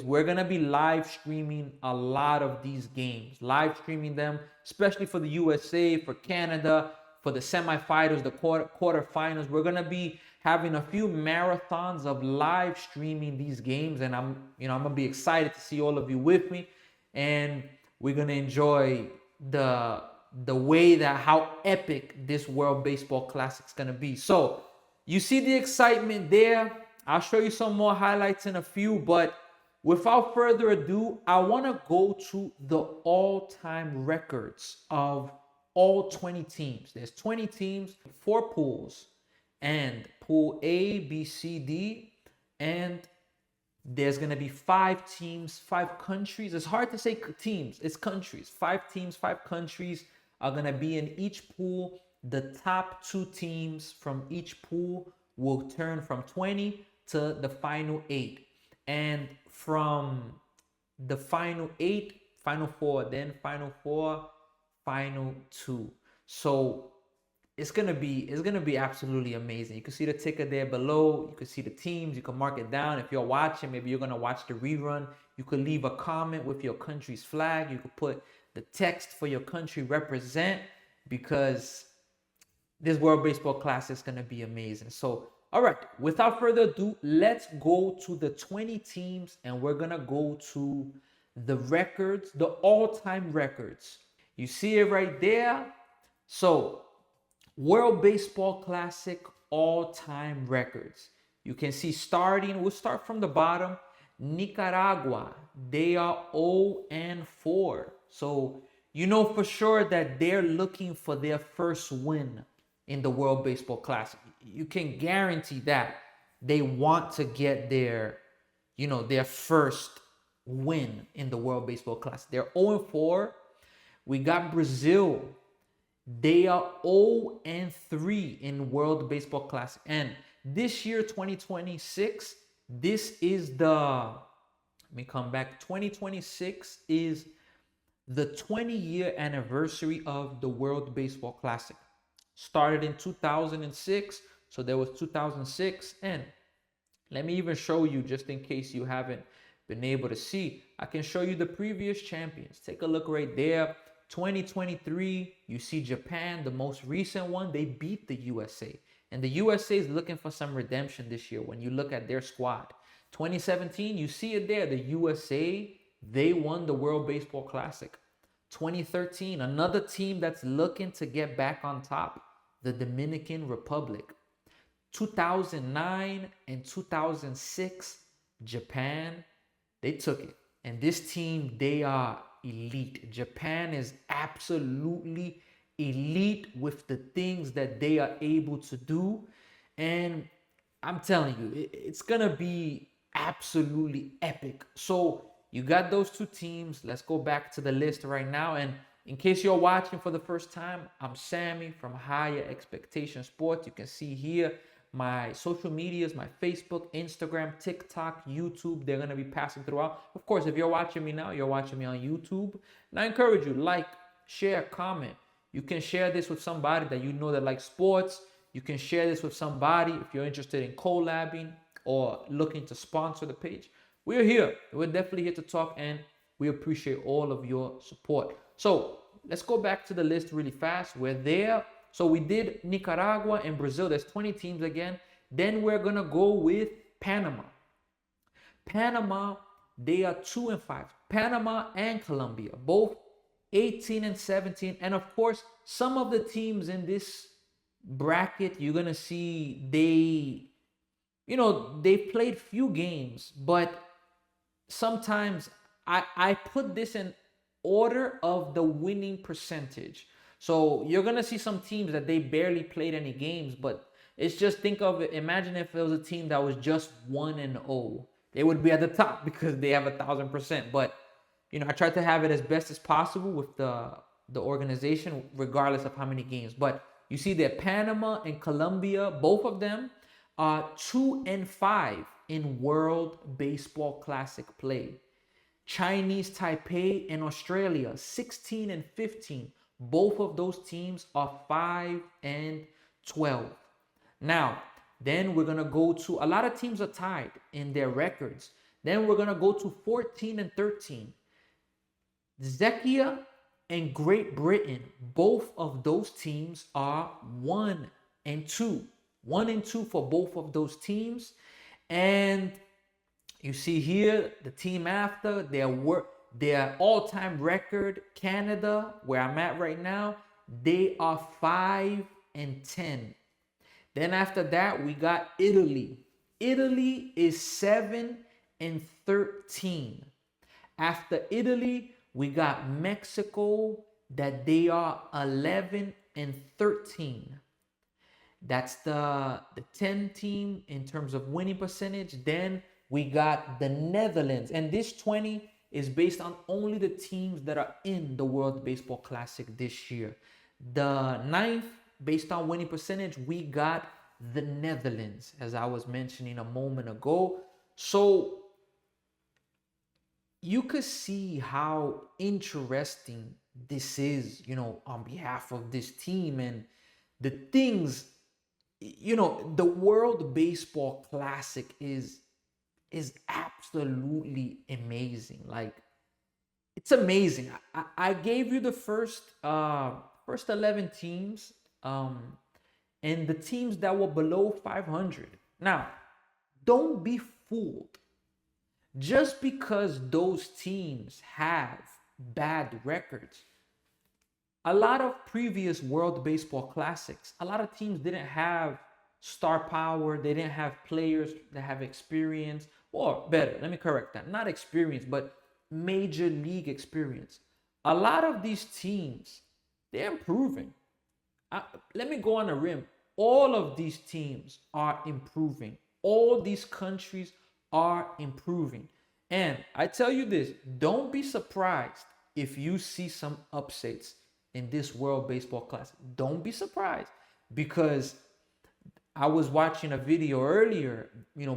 we're going to be live streaming a lot of these games, live streaming them, especially for the USA, for Canada, for the semifinals, the quarterfinals. We're going to be having a few marathons of live streaming these games, and I'm going to be excited to see all of you with me, and we're going to enjoy the way that how epic this World Baseball Classic is going to be. So you see the excitement there. I'll show you some more highlights in a few, but without further ado, I want to go to the all-time records of all 20 teams. There's 20 teams, 4 pools, and pool A, B, C, D, and there's going to be 5 teams, 5 countries. It's hard to say teams, it's countries. 5 teams, 5 countries are going to be in each pool. The top 2 teams from each pool will turn from 20 to the final 8. And from the final 8, final 4, then final 4, final 2. So it's gonna be absolutely amazing. You can see the ticker there below. You can see the teams. You can mark it down. If you're watching, maybe you're gonna watch the rerun. You could leave a comment with your country's flag. You could put the text for your country represent, because this World Baseball Classic is gonna be amazing. So, all right, without further ado, let's go to the 20 teams, and we're gonna go to the records, the all-time records. You see it right there. So, World Baseball Classic all-time records. You can see we'll start from the bottom. Nicaragua, they are 0-4. So you know for sure that they're looking for their first win in the World Baseball Classic. You can guarantee that they want to get their first win in the World Baseball Classic. They're 0-4. We got Brazil. They are 0-3 in World Baseball Classic. And this year, 2026, this is let me come back. 2026 is the 20-year anniversary of the World Baseball Classic. Started in 2006, so there was 2006. And let me even show you, just in case you haven't been able to see, I can show you the previous champions. Take a look right there. 2023, you see Japan, the most recent one, they beat the USA. And the USA is looking for some redemption this year when you look at their squad. 2017, you see it there, the USA, they won the World Baseball Classic. 2013, another team that's looking to get back on top, the Dominican Republic. 2009 and 2006, Japan, they took it. And this team, they are elite. Japan is absolutely elite with the things that they are able to do. And I'm telling you, it's going to be absolutely epic. So you got those 2 teams. Let's go back to the list right now. And in case you're watching for the first time, I'm Sammy from Higher Expectation Sports. You can see here my social medias, my Facebook, Instagram, TikTok, YouTube. They're going to be passing throughout. Of course, if you're watching me now, you're watching me on YouTube. And I encourage you, like, share, comment. You can share this with somebody that you know that likes sports. You can share this with somebody if you're interested in collabing or looking to sponsor the page. We're here. We're definitely here to talk, and we appreciate all of your support. So let's go back to the list really fast. We're there. So we did Nicaragua and Brazil. There's 20 teams again. Then we're going to go with Panama. Panama, they are 2-5. Panama and Colombia, both 18 and 17. And of course, some of the teams in this bracket, you're going to see they played few games, but sometimes I put this in order of the winning percentage. So you're going to see some teams that they barely played any games, but it's just, think of it, imagine if it was a team that was just 1-0. They would be at the top because they have 1,000%. But, I tried to have it as best as possible with the organization, regardless of how many games. But you see that Panama and Colombia, both of them are 2-5 in World Baseball Classic play. Chinese Taipei and Australia, 16-15. Both of those teams are 5-12. Now, then we're going to go to, a lot of teams are tied in their records. Then we're going to go to 14 and 13. Czechia and Great Britain, both of those teams are 1 and 2. 1 and 2 for both of those teams. And you see here, the team after, their all-time record, Canada, where I'm at right now, they are 5 and 10. Then after that, we got Italy. Italy is 7 and 13. After Italy, we got Mexico, that they are 11 and 13. That's the 10 team in terms of winning percentage. Then we got the Netherlands, and this 20 is based on only the teams that are in the World Baseball Classic this year. The 9th, based on winning percentage, we got the Netherlands, as I was mentioning a moment ago. So you could see how interesting this is, on behalf of this team and the things, the World Baseball Classic is absolutely amazing. Like, it's amazing. I gave you the first 11 teams, and the teams that were below 500. Now, don't be fooled. Just because those teams have bad records, a lot of previous World Baseball Classics, a lot of teams didn't have star power. They didn't have players that have experience, or better, let me correct that. Not experience, but major league experience. A lot of these teams, they're improving. Let me go on a rim. All of these teams are improving. All these countries are improving. And I tell you this, don't be surprised if you see some upsets in this World Baseball Classic. Don't be surprised, because I was watching a video earlier,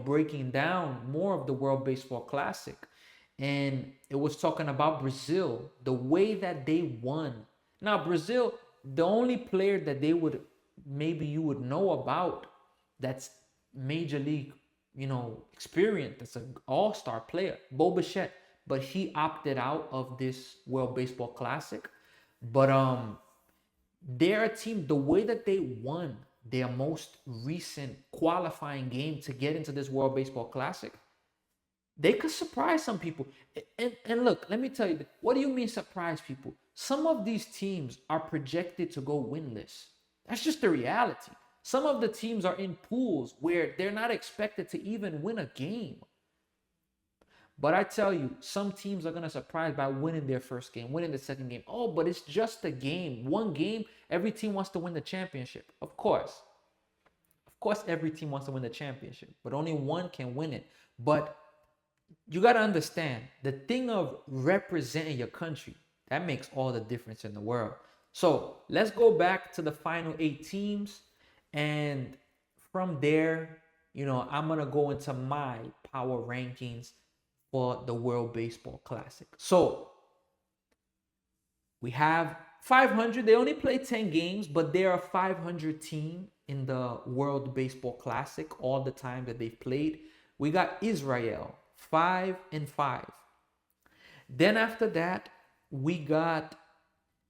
breaking down more of the World Baseball Classic, and it was talking about Brazil, the way that they won. Now, Brazil, the only player that you would know about that's major league, experience, that's an all-star player, Bo Bichette, but he opted out of this World Baseball Classic. But they're a team, the way that they won their most recent qualifying game to get into this World Baseball Classic, they could surprise some people. And look, let me tell you, what do you mean surprise people? Some of these teams are projected to go winless. That's just the reality. Some of the teams are in pools where they're not expected to even win a game. But I tell you, some teams are going to surprise by winning their first game, winning the second game. Oh, but it's just a game. One game, every team wants to win the championship. Of course. Of course, every team wants to win the championship, but only one can win it. But you got to understand, the thing of representing your country, that makes all the difference in the world. So let's go back to the final 8 teams. And from there, I'm going to go into my power rankings for the World Baseball Classic. So we have 500. They only play 10 games, but they're a 500 team in the World Baseball Classic all the time that they've played. We got Israel, 5 and 5. Then after that, we got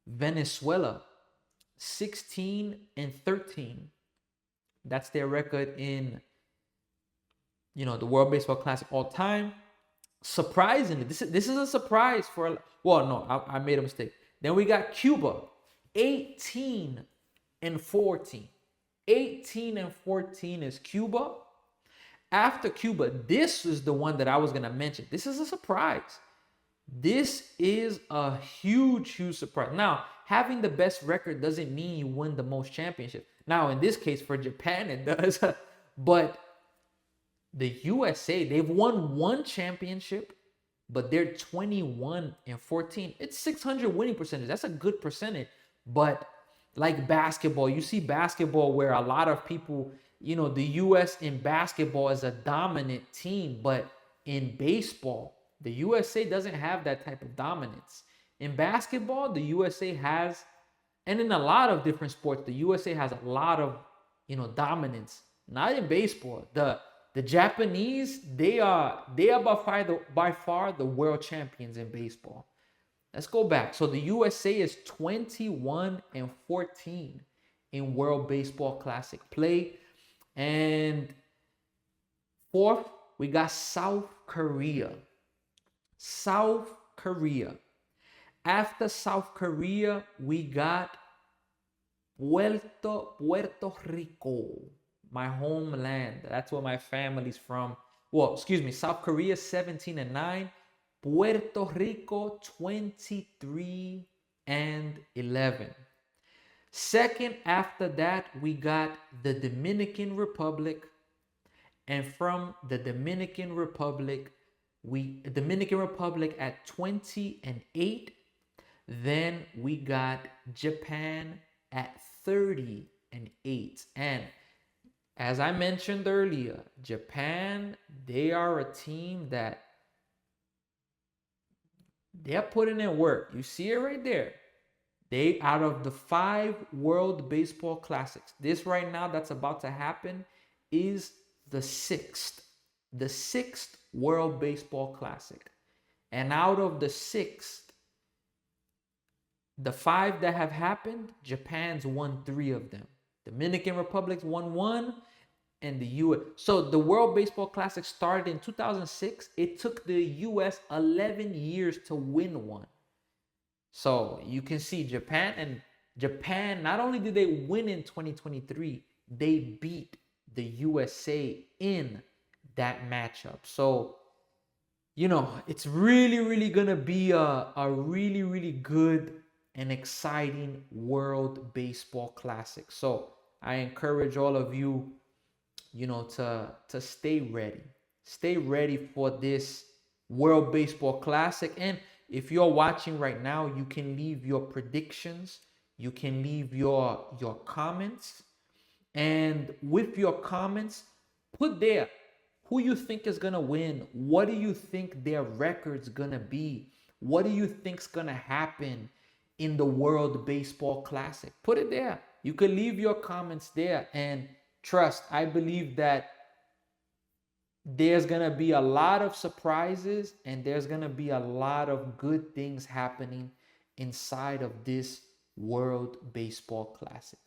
Venezuela, 16 and 13. That's their record in, the World Baseball Classic all time. Surprisingly, this is a surprise I made a mistake. Then we got Cuba, 18 and 14. 18 and 14 is Cuba. After Cuba, this is the one that I was going to mention. This is a surprise. This is a huge, huge surprise. Now, having the best record doesn't mean you win the most championships. Now, in this case, for Japan, it does. But the USA, they've won 1 championship, but they're 21 and 14. It's 600 winning percentage. That's a good percentage. But like basketball, you see basketball where a lot of people, the US in basketball is a dominant team, but in baseball, the USA doesn't have that type of dominance. In basketball, the USA has, and in a lot of different sports, the USA has a lot of, dominance. Not in baseball. The The Japanese, they are by far the world champions in baseball. Let's go back. So the USA is 21-14 in World Baseball Classic play. And fourth, we got South Korea. South Korea. After South Korea, we got Puerto Rico, my homeland. That's where my family's from. Well, excuse me, South Korea 17-9, Puerto Rico 23-11. Second, after that, we got the Dominican Republic, and from the Dominican Republic at 20-8. Then we got Japan at 30-8. And as I mentioned earlier, Japan, they are a team that they're putting in work. You see it right there. They, out of the 5 World Baseball Classics, this right now that's about to happen is the 6th World Baseball Classic. And out of the 6th, the 5 that have happened, Japan's won 3 of them. Dominican Republic's won 1, and the US. So the World Baseball Classic started in 2006. It took the US 11 years to win one. So you can see Japan, not only did they win in 2023, they beat the USA in that matchup. So, it's really, really going to be a really, really good and exciting World Baseball Classic. So I encourage all of you, to stay ready. Stay ready for this World Baseball Classic. And if you're watching right now, you can leave your predictions. You can leave your comments. And with your comments, put there who you think is going to win. What do you think their record's going to be? What do you think's going to happen in the World Baseball Classic? Put it there. You can leave your comments there. And trust, I believe that there's going to be a lot of surprises and there's going to be a lot of good things happening inside of this World Baseball Classic.